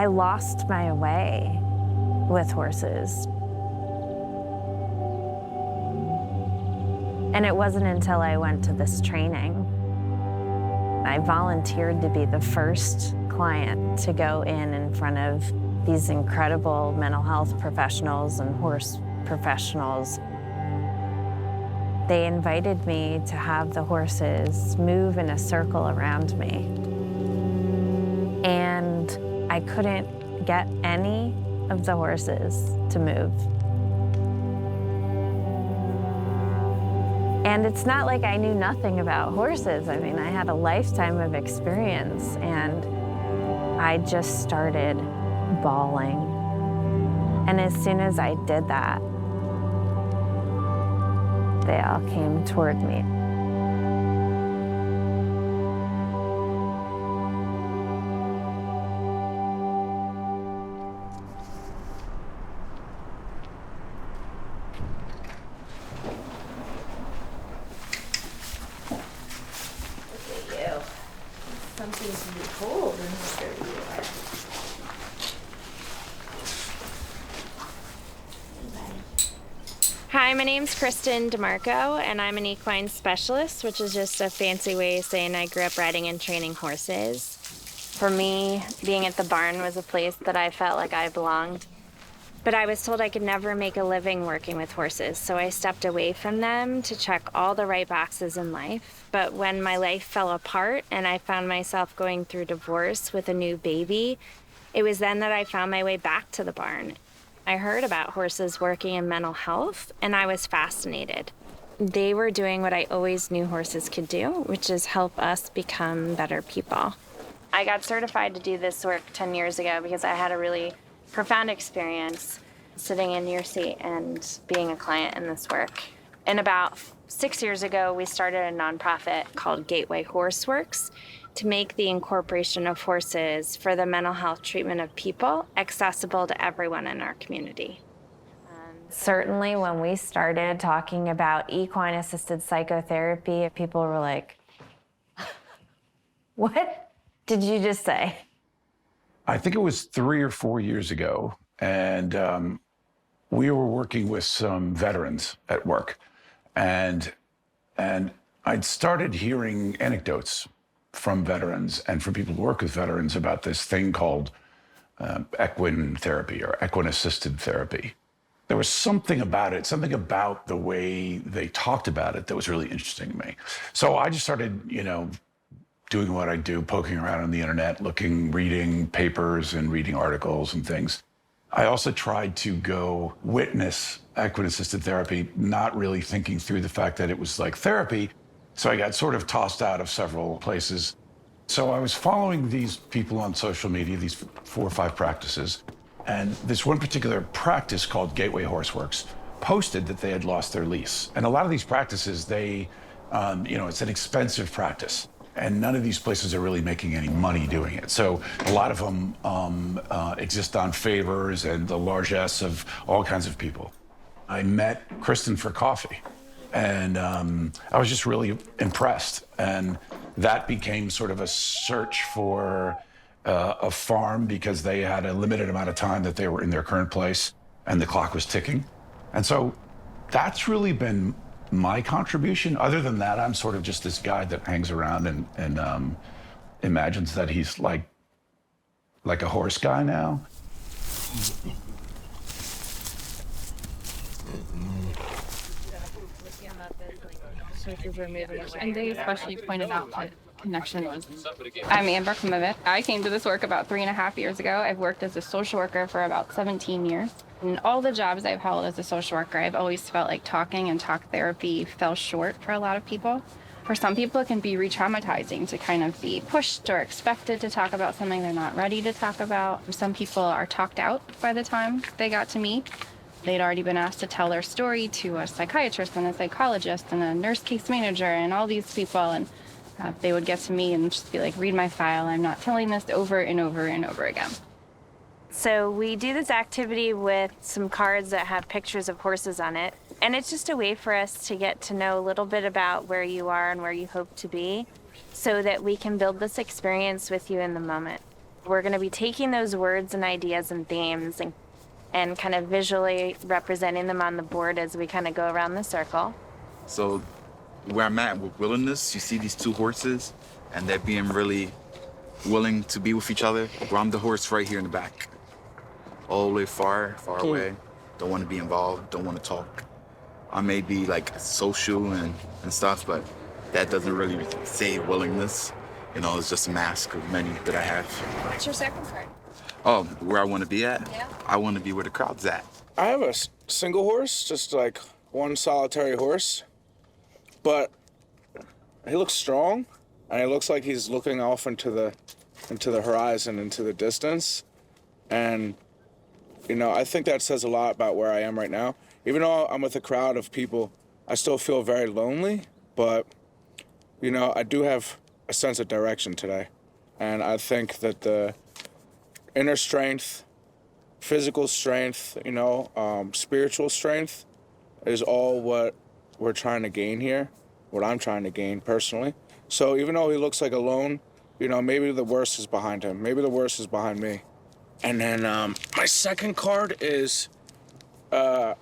I lost my way with horses. And it wasn't until I went to this training, I volunteered to be the first client to go in front of these incredible mental health professionals and horse professionals. They invited me to have the horses move in a circle around me. And I couldn't get any of the horses to move. And it's not like I knew nothing about horses. I mean, I had a lifetime of experience, and I just started bawling. And as soon as I did that, they all came toward me. Something's really cold in this dirty water. Hi, my name's Kristen DeMarco, and I'm an equine specialist, which is just a fancy way of saying I grew up riding and training horses. For me, being at the barn was a place that I felt like I belonged. But I was told I could never make a living working with horses, so I stepped away from them to check all the right boxes in life. But when my life fell apart and I found myself going through divorce with a new baby, it was then that I found my way back to the barn. I heard about horses working in mental health, and I was fascinated. They were doing what I always knew horses could do, which is help us become better people. I got certified to do this work 10 years ago because I had a really profound experience sitting in your seat and being a client in this work. And about 6 years ago, we started a nonprofit called Gateway HorseWorks to make the incorporation of horses for the mental health treatment of people accessible to everyone in our community. Certainly when we started talking about equine-assisted psychotherapy, people were like, what did you just say? I think it was 3 or 4 years ago, and we were working with some veterans at work, and I'd started hearing anecdotes from veterans and from people who work with veterans about this thing called equine therapy or equine-assisted therapy. There was something about it, something about the way they talked about it that was really interesting to me. So I just started, doing what I do, poking around on the internet, reading papers and reading articles and things. I also tried to go witness equine-assisted therapy, not really thinking through the fact that it was like therapy. So I got sort of tossed out of several places. So I was following these people on social media, these 4 or 5 practices. And this one particular practice called Gateway HorseWorks posted that they had lost their lease. And a lot of these practices, it's an expensive practice. And none of these places are really making any money doing it. So a lot of them exist on favors and the largesse of all kinds of people. I met Kristen for coffee, and I was just really impressed. And that became sort of a search for a farm because they had a limited amount of time that they were in their current place and the clock was ticking. And so that's really been my contribution. Other than that, I'm sort of just this guy that hangs around and imagines that he's like a horse guy now. And they especially pointed out that connection was. I'm Amber KLIMOVITZ. I came to this work about 3.5 years ago. I've worked as a social worker for about 17 years. In all the jobs I've held as a social worker, I've always felt like talking and talk therapy fell short for a lot of people. For some people, it can be re-traumatizing to kind of be pushed or expected to talk about something they're not ready to talk about. Some people are talked out by the time they got to me. They'd already been asked to tell their story to a psychiatrist and a psychologist and a nurse case manager and all these people. And they would get to me and just be like, read my file. I'm not telling this over and over and over again. So we do this activity with some cards that have pictures of horses on it. And it's just a way for us to get to know a little bit about where you are and where you hope to be so that we can build this experience with you in the moment. We're going to be taking those words and ideas and themes and kind of visually representing them on the board as we kind of go around the circle. So where I'm at with willingness, you see these two horses and they're being really willing to be with each other. Where I'm the horse right here in the back. All the way far away. Don't want to be involved, don't want to talk. I may be like social and stuff, but that doesn't really say willingness. You know, it's just a mask of many that I have. What's your second part? Oh, where I want to be at? Yeah. I want to be where the crowd's at. I have a single horse, just like one solitary horse, but he looks strong, and he looks like he's looking off into the horizon, into the distance, and you know, I think that says a lot about where I am right now. Even though I'm with a crowd of people, I still feel very lonely, but you know, I do have a sense of direction today, and I think that the inner strength, physical strength, you know, spiritual strength is all what we're trying to gain here, what I'm trying to gain personally. So even though he looks like alone, you know, maybe the worst is behind him. Maybe the worst is behind me. And then my second card is a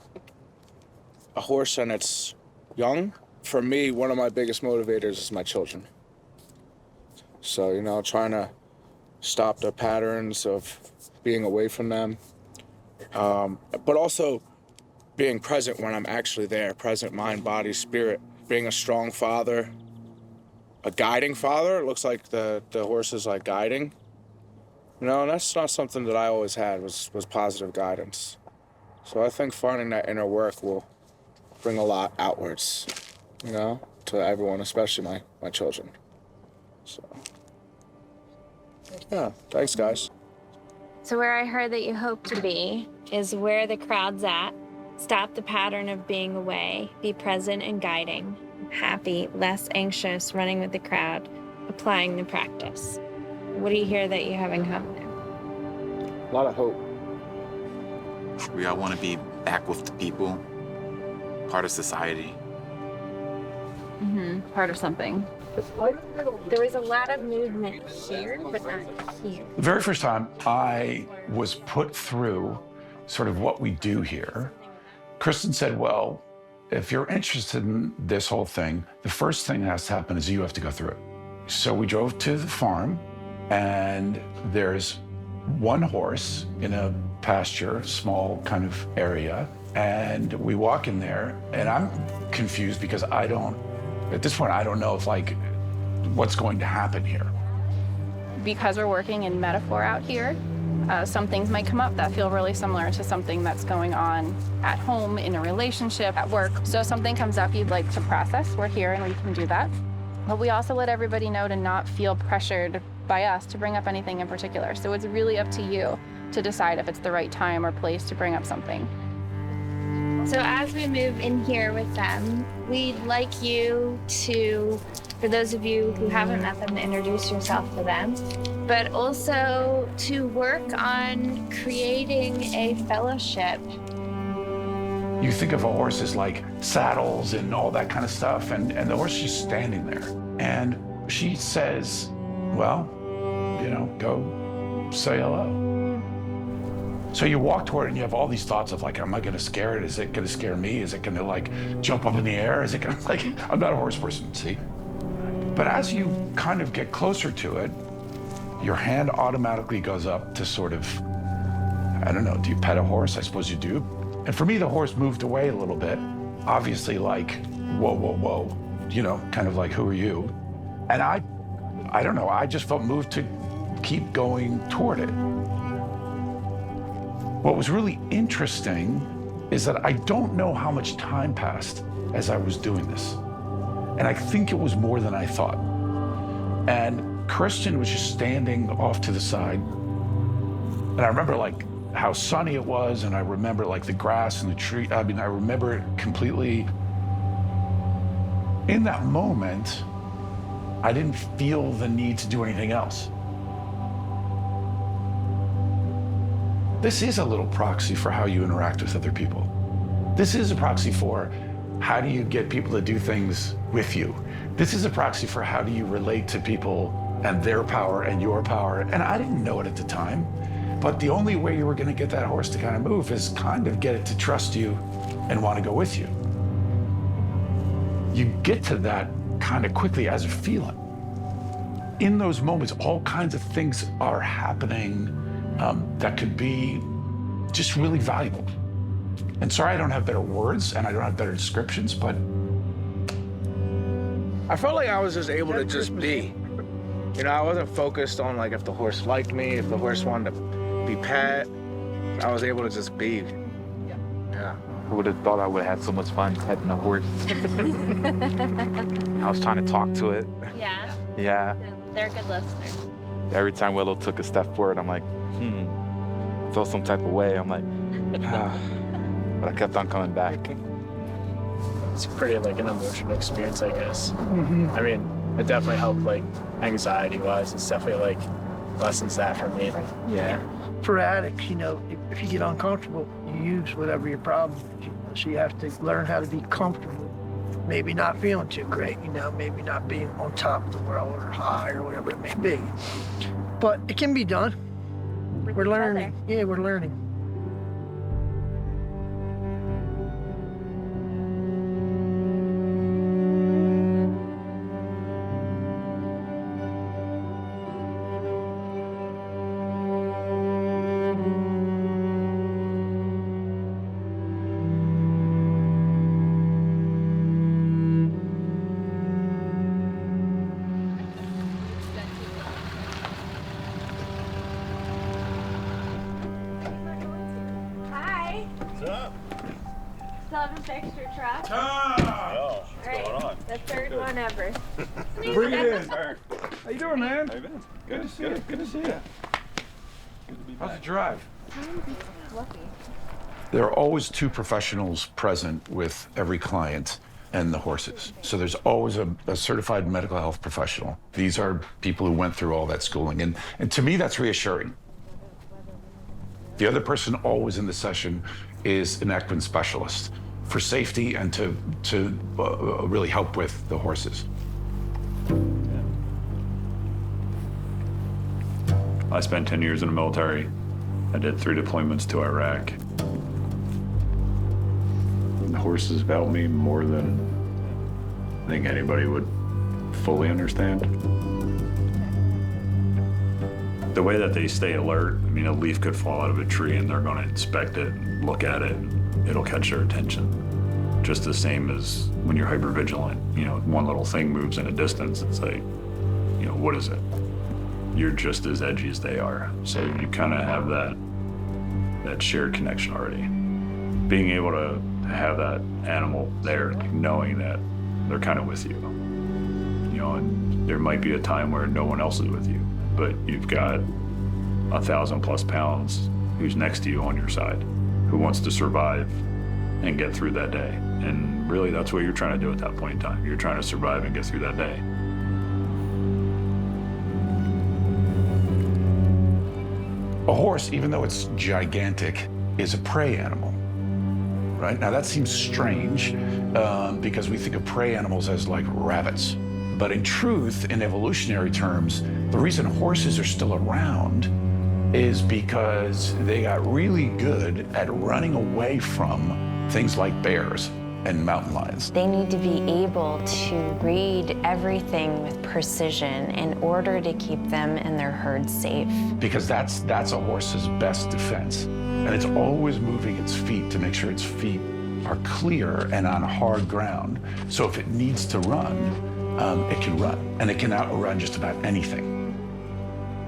horse and it's young. For me, one of my biggest motivators is my children. So, you know, trying to stop the patterns of being away from them, but also being present when I'm actually there, present mind, body, spirit, being a strong father, a guiding father. It looks like the horse is like guiding. You know, and that's not something that I always had, was positive guidance. So I think finding that inner work will bring a lot outwards, you know, to everyone, especially my children. So, yeah, thanks, guys. So where I heard that you hope to be is where the crowd's at. Stop the pattern of being away. Be present and guiding. Happy, less anxious, running with the crowd, applying the practice. What do you hear that you have in common there? A lot of hope. I want to be back with the people, part of society. Part of something. There was a lot of movement here, but not here. The very first time I was put through sort of what we do here, Kristen said, well, if you're interested in this whole thing, the first thing that has to happen is you have to go through it. So we drove to the farm, and there's one horse in a pasture, small kind of area, and we walk in there, and I'm confused because at this point, I don't know if like what's going to happen here. Because we're working in metaphor out here, some things might come up that feel really similar to something that's going on at home, in a relationship, at work. So if something comes up you'd like to process, we're here and we can do that. But we also let everybody know to not feel pressured by us to bring up anything in particular. So it's really up to you to decide if it's the right time or place to bring up something. So as we move in here with them, we'd like you to, for those of you who haven't met them, to introduce yourself to them, but also to work on creating a fellowship. You think of a horse as like saddles and all that kind of stuff, and the horse is just standing there. And she says, well, you know, go say hello. So you walk toward it and you have all these thoughts of like, am I gonna scare it? Is it gonna scare me? Is it gonna like jump up in the air? Is it gonna like, I'm not a horse person, see? But as you kind of get closer to it, your hand automatically goes up to sort of, I don't know, do you pet a horse? I suppose you do. And for me, the horse moved away a little bit. Obviously like, whoa, whoa, whoa. You know, kind of like, who are you? And I don't know, I just felt moved to keep going toward it. What was really interesting is that I don't know how much time passed as I was doing this. And I think it was more than I thought. And Christian was just standing off to the side. And I remember like how sunny it was, and I remember like the grass and the tree. I mean, I remember it completely. In that moment, I didn't feel the need to do anything else. This is a little proxy for how you interact with other people. This is a proxy for how do you get people to do things with you. This is a proxy for how do you relate to people and their power and your power. And I didn't know it at the time, but the only way you were going to get that horse to kind of move is kind of get it to trust you and want to go with you. You get to that kind of quickly as a feeling. In those moments, all kinds of things are happening that could be just really valuable. And sorry, I don't have better words and I don't have better descriptions, but I felt like I was just able to just be. You know, I wasn't focused on like if the horse liked me, if the horse wanted to be pet. I was able to just be. Yeah. Who would have thought I would have had so much fun petting a horse? I was trying to talk to it. Yeah, Yeah. they're good listeners. Every time Willow took a step forward, I'm like, felt some type of way. I'm like, But I kept on coming back. It's pretty like an emotional experience, I guess. I mean, it definitely helped like anxiety-wise. It's definitely like lessons that for me. Yeah. For addicts, you know, if you get uncomfortable, you use whatever your problem is. You know? So you have to learn how to be comfortable. Maybe not feeling too great, you know, maybe not being on top of the world or high or whatever it may be. But it can be done. We're learning. Yeah, we're learning. Hi. What's up? Still have a fixture truck. Oh, what's Right. going on? The third one ever. bring it in. Eric, How you doing, man? how you been? Good to see you. Good to see you. Good to be How's the back. drive? Lucky. There are always two professionals present with every client and the horses. So there's always a certified medical health professional. These are people who went through all that schooling. And to me, that's reassuring. The other person always in the session is an equine specialist for safety and to really help with the horses. I spent 10 years in the military. I did 3 deployments to Iraq. The horses have helped me more than I think anybody would fully understand. The way that they stay alert, I mean, a leaf could fall out of a tree and they're gonna inspect it, look at it, it'll catch their attention. Just the same as when you're hypervigilant, you know, one little thing moves in a distance, it's like, you know, what is it? You're just as edgy as they are. So you kind of have that shared connection already. Being able to have that animal there, knowing that they're kind of with you. You know, and there might be a time where no one else is with you, but you've got 1,000+ pounds who's next to you on your side, who wants to survive and get through that day. And really that's what you're trying to do at that point in time. You're trying to survive and get through that day. A horse, even though it's gigantic, is a prey animal, right? Now that seems strange because we think of prey animals as like rabbits. But in truth, in evolutionary terms, the reason horses are still around is because they got really good at running away from things like bears and mountain lions. They need to be able to read everything with precision in order to keep them and their herd safe. Because that's a horse's best defense. And it's always moving its feet to make sure its feet are clear and on hard ground. So if it needs to run, it can run. And it can outrun just about anything.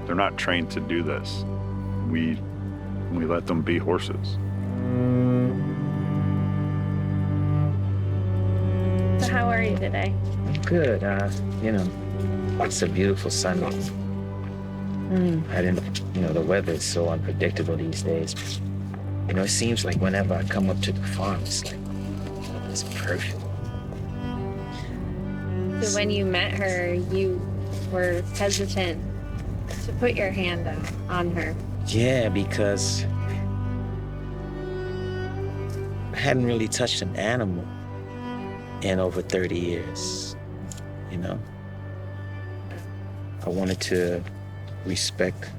They're not trained to do this. We let them be horses. So how are you today? Good. You know, it's a beautiful Sunday. I didn't, you know, the weather is so unpredictable these days. You know, it seems like whenever I come up to the farm, it's like, it's perfect. So when you met her, you were hesitant to put your hand out on her. Yeah, because I hadn't really touched an animal in over 30 years, you know? I wanted to respect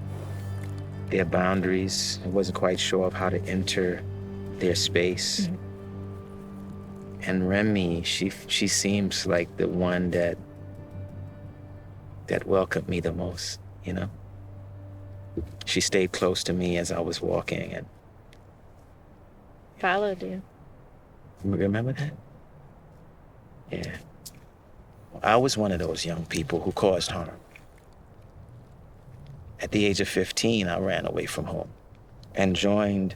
their boundaries. I wasn't quite sure of how to enter their space. And Remy, she seems like the one that welcomed me the most, you know? She stayed close to me as I was walking and Followed you. you remember that? Yeah. I was one of those young people who caused harm. At the age of 15, I ran away from home and joined,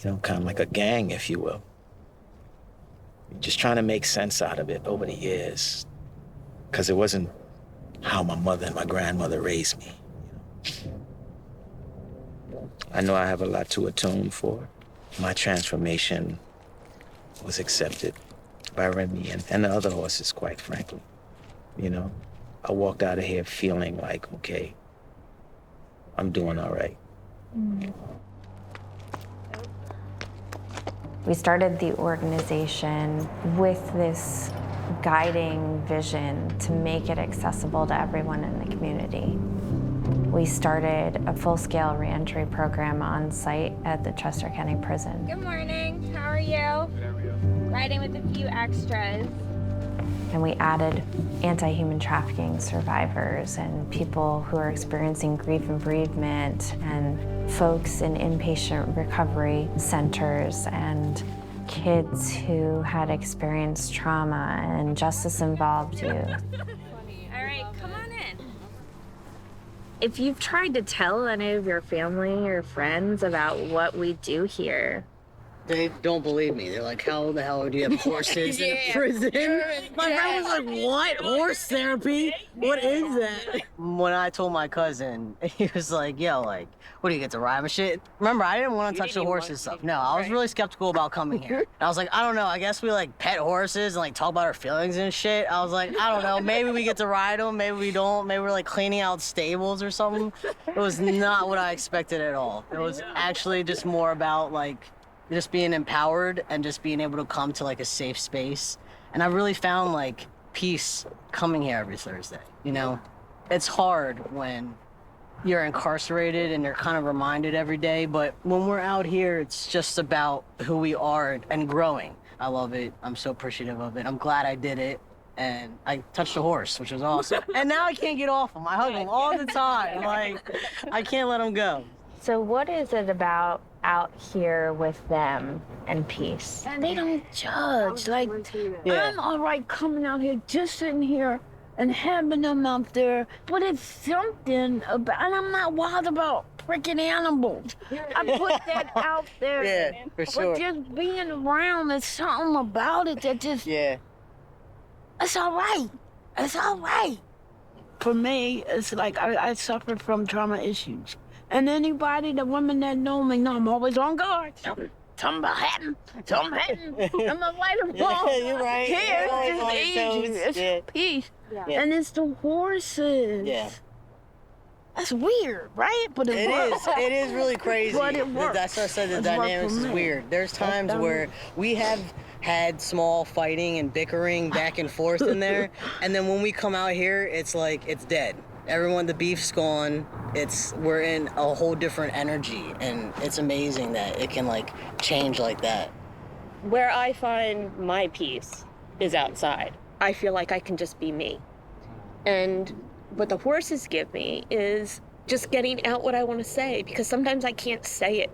you know, kind of like a gang, if you will. Just trying to make sense out of it over the years, because it wasn't how my mother and my grandmother raised me. You know? I know I have a lot to atone for. My transformation was accepted by Remy and the other horses, quite frankly. You know, I walked out of here feeling like, okay, I'm doing all right. We started the organization with this guiding vision to make it accessible to everyone in the community. We started a full-scale reentry program on site at the Chester County Prison. Good morning, how are you? Riding with a few extras. And we added anti-human trafficking survivors and people who are experiencing grief and bereavement and folks in inpatient recovery centers and kids who had experienced trauma and justice-involved youth. All right, come on in. If you've tried to tell any of your family or friends about what we do here, they don't believe me. They're like, how the hell do you have horses in a prison? My friend was like, what? Horse therapy? What is that? When I told my cousin, he was like, yo, like, what do you get to ride and shit? Remember, I didn't want to touch the horses stuff. No, I was really skeptical about coming here. I was like, I don't know. I guess we like pet horses and like talk about our feelings and shit. I was like, I don't know. Maybe we get to ride them. Maybe we don't. Maybe we're like cleaning out stables or something. It was not what I expected at all. It was actually just more about like, just being empowered and just being able to come to like a safe space. And I really found like peace coming here every Thursday, you know? It's hard when you're incarcerated and you're kind of reminded every day, but when we're out here, it's just about who we are and growing. I love it. I'm so appreciative of it. I'm glad I did it. And I touched a horse, which was awesome. And now I can't get off him. I hug him all the time. Like, I can't let him go. so what is it about out here with them and peace? And they don't judge. Like, I'm all right coming out here, just sitting here and having them out there, but it's something about, and I'm not wild about freaking animals. I put that out there. Yeah, for sure. But just being around, there's something about it that just, it's all right. It's all right. For me, it's like I suffer from trauma issues. And anybody, the women that know me know I'm always on guard. Something happened. Something happened. I'm not right or wrong. Yeah, you're right. Here, it's just easy. It's peace. Yeah. And it's the horses. Yeah. That's weird, right? But it works. It is really crazy. But it works. That's why I said the dynamics is weird. There's times where we have had small fighting and bickering back and forth in there, and then when we come out here, it's like it's dead. Everyone, the beef's gone. We're in a whole different energy, and it's amazing that it can like change like that. Where I find my peace is outside. I feel like I can just be me. And what the horses give me is just getting out what I want to say, because sometimes I can't say it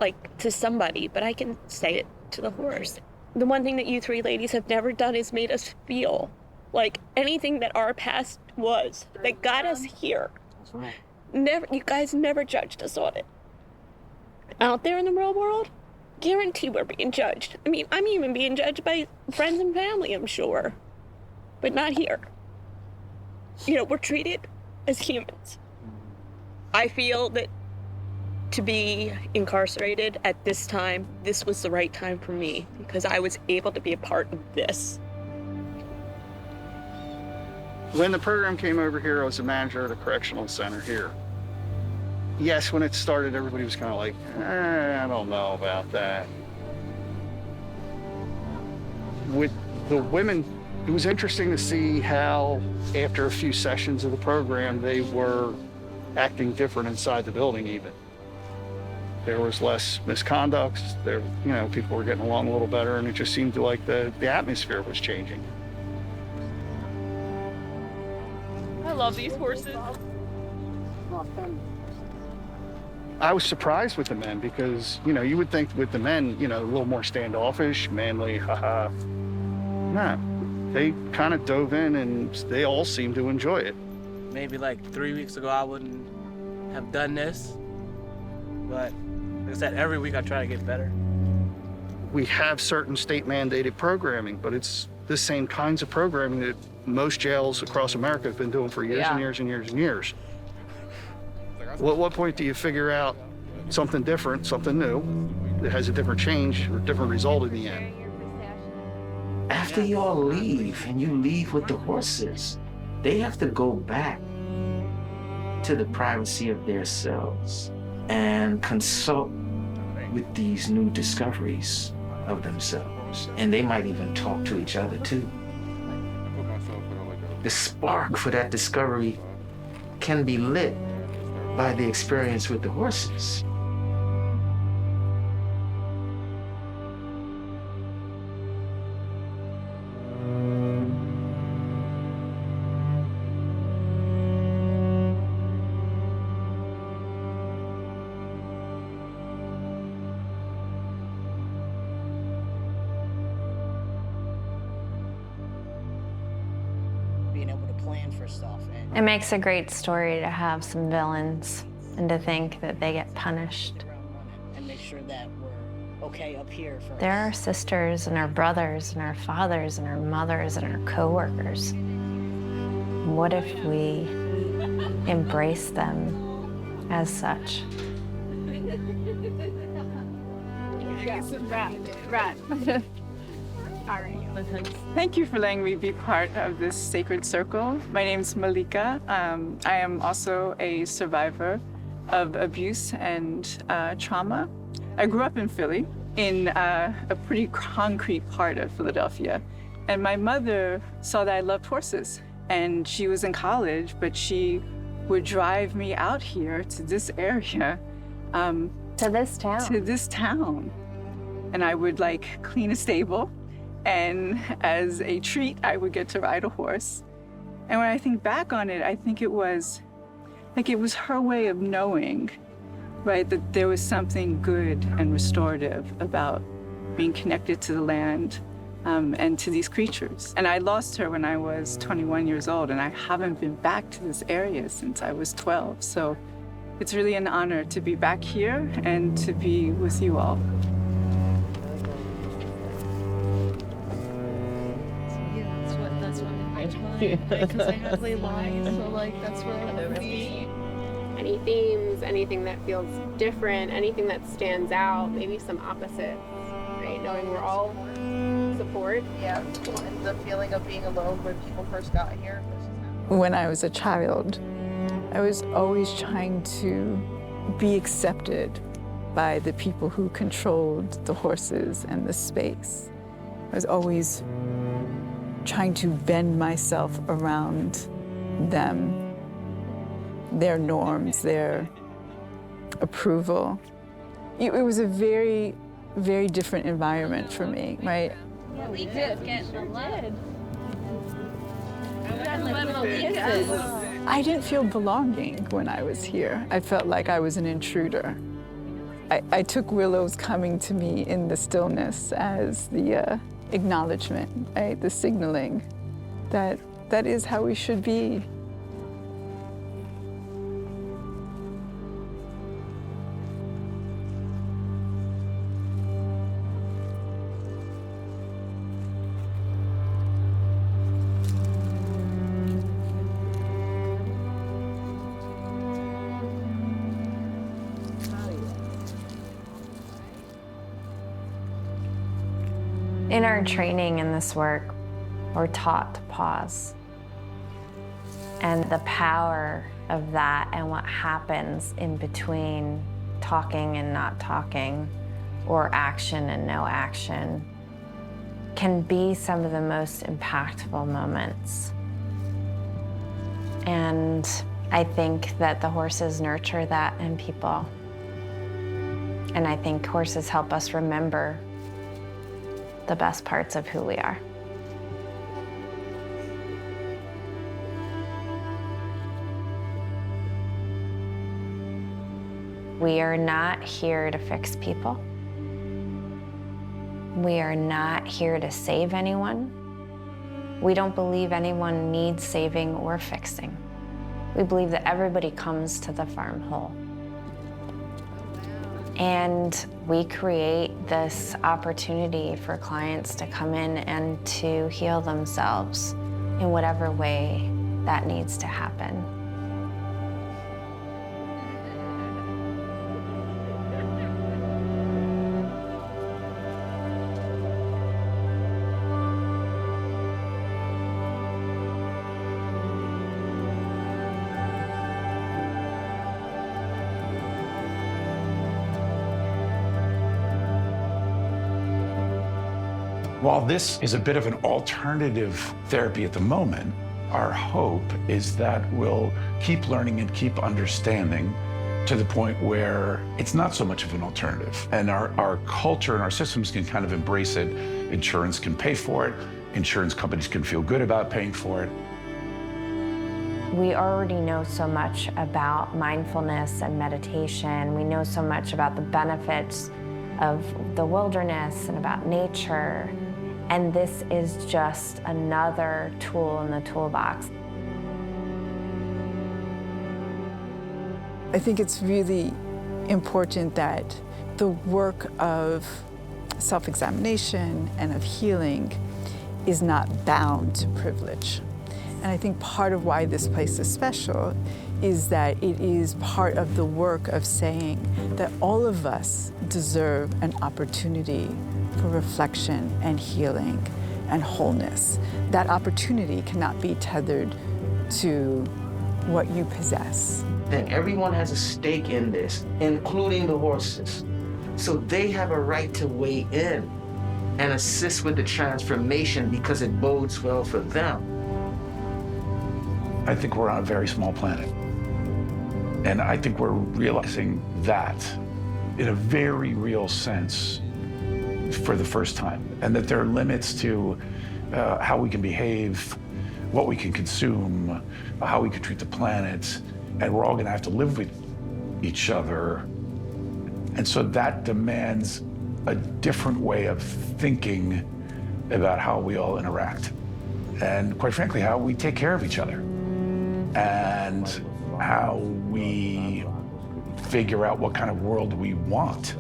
like to somebody, but I can say it to the horse. The one thing that you three ladies have never done is made us feel like anything that our past was that got us here. That's right. You guys never judged us on it. Out there in the real world, guarantee we're being judged. I mean, I'm even being judged by friends and family, I'm sure, but not here. You know, we're treated as humans. I feel that to be incarcerated at this time, this was the right time for me, because I was able to be a part of this. When the program came over here, I was the manager at a correctional center here. Yes, when it started, everybody was kind of like, I don't know about that. With the women It was interesting to see how, after a few sessions of the program, they were acting different inside the building even. There was less misconduct, there, people were getting along a little better, and it just seemed like the atmosphere was changing. I love these horses. I was surprised with the men because, you would think with the men, a little more standoffish, manly, haha. No, they kind of dove in and they all seemed to enjoy it. Maybe like 3 weeks ago, I wouldn't have done this, but like I said, every week I try to get better. We have certain state mandated programming, but it's the same kinds of programming that most jails across America have been doing for years and years and years and years. Well, at what point do you figure out something different, something new, that has a different change or different result in the end? After you all leave and you leave with the horses, they have to go back to the privacy of their cells and consult with these new discoveries of themselves. And they might even talk to each other too. The spark for that discovery can be lit by the experience with the horses. Being able to plan for stuff. It makes a great story to have some villains and to think that they get punished. And make sure that we're okay up here first. They're our sisters and our brothers and our fathers and our mothers and our co-workers. What if we embrace them as such? Right. All right. Thank you for letting me be part of this sacred circle. My name's Malika. I am also a survivor of abuse and trauma. I grew up in Philly, in a pretty concrete part of Philadelphia. And my mother saw that I loved horses. And she was in college, but she would drive me out here to this area. To this town. To this town. And I would clean a stable. And as a treat, I would get to ride a horse. And when I think back on it, I think it was her way of knowing, right, that there was something good and restorative about being connected to the land and to these creatures. And I lost her when I was 21 years old, and I haven't been back to this area since I was 12. So it's really an honor to be back here and to be with you all. Because I have lay lines, so that's where I would be. Any themes, anything that feels different, anything that stands out, maybe some opposites, right? Knowing we're all support. Yeah, and the feeling of being alone when people first got here versus now. When I was a child, I was always trying to be accepted by the people who controlled the horses and the space. I was always trying to bend myself around them, their norms, their approval. It was a very, very different environment for me, right? Malika's getting the lid. I didn't feel belonging when I was here. I felt like I was an intruder. I took Willow's coming to me in the stillness as the acknowledgement, right? The signaling that that is how we should be. In our training in this work, we're taught to pause. And the power of that and what happens in between talking and not talking, or action and no action, can be some of the most impactful moments. And I think that the horses nurture that in people. And I think horses help us remember the best parts of who we are. We are not here to fix people. We are not here to save anyone. We don't believe anyone needs saving or fixing. We believe that everybody comes to the farm whole. And we create this opportunity for clients to come in and to heal themselves in whatever way that needs to happen. While this is a bit of an alternative therapy at the moment, our hope is that we'll keep learning and keep understanding to the point where it's not so much of an alternative. And our culture and our systems can kind of embrace it. Insurance can pay for it. Insurance companies can feel good about paying for it. We already know so much about mindfulness and meditation. We know so much about the benefits of the wilderness and about nature. And this is just another tool in the toolbox. I think it's really important that the work of self-examination and of healing is not bound to privilege. And I think part of why this place is special is that it is part of the work of saying that all of us deserve an opportunity for reflection and healing and wholeness. That opportunity cannot be tethered to what you possess. Then everyone has a stake in this, including the horses. So they have a right to weigh in and assist with the transformation because it bodes well for them. I think we're on a very small planet. And I think we're realizing that in a very real sense for the first time, and that there are limits to how we can behave, what we can consume, how we can treat the planet, and we're all gonna have to live with each other. And so that demands a different way of thinking about how we all interact, and quite frankly, how we take care of each other, and how we figure out what kind of world we want.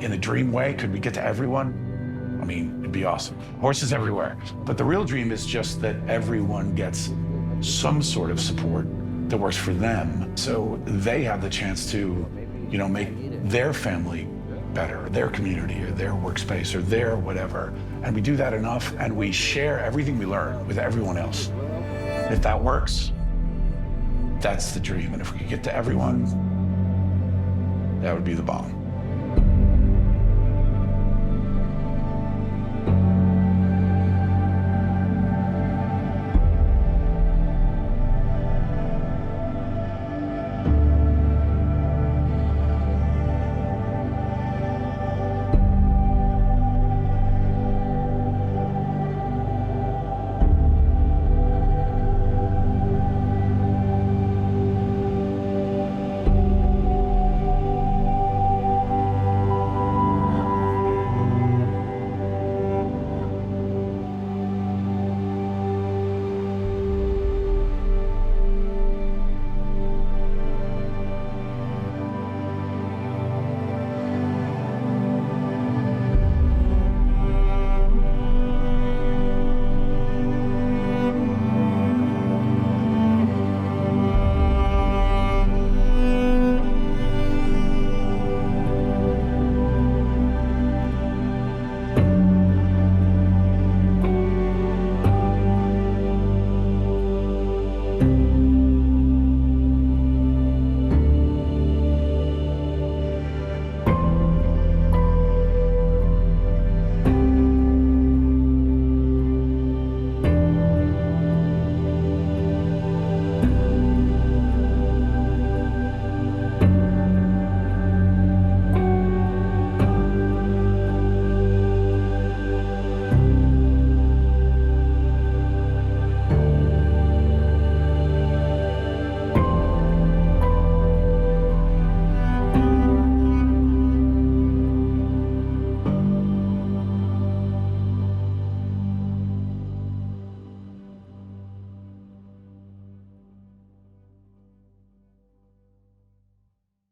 In a dream way, could we get to everyone? I mean, it'd be awesome. Horses everywhere. But the real dream is just that everyone gets some sort of support that works for them, so they have the chance to, you know, make their family better, their community, or their workspace, or their whatever. And we do that enough, and we share everything we learn with everyone else. If that works, that's the dream. And if we could get to everyone, that would be the bomb.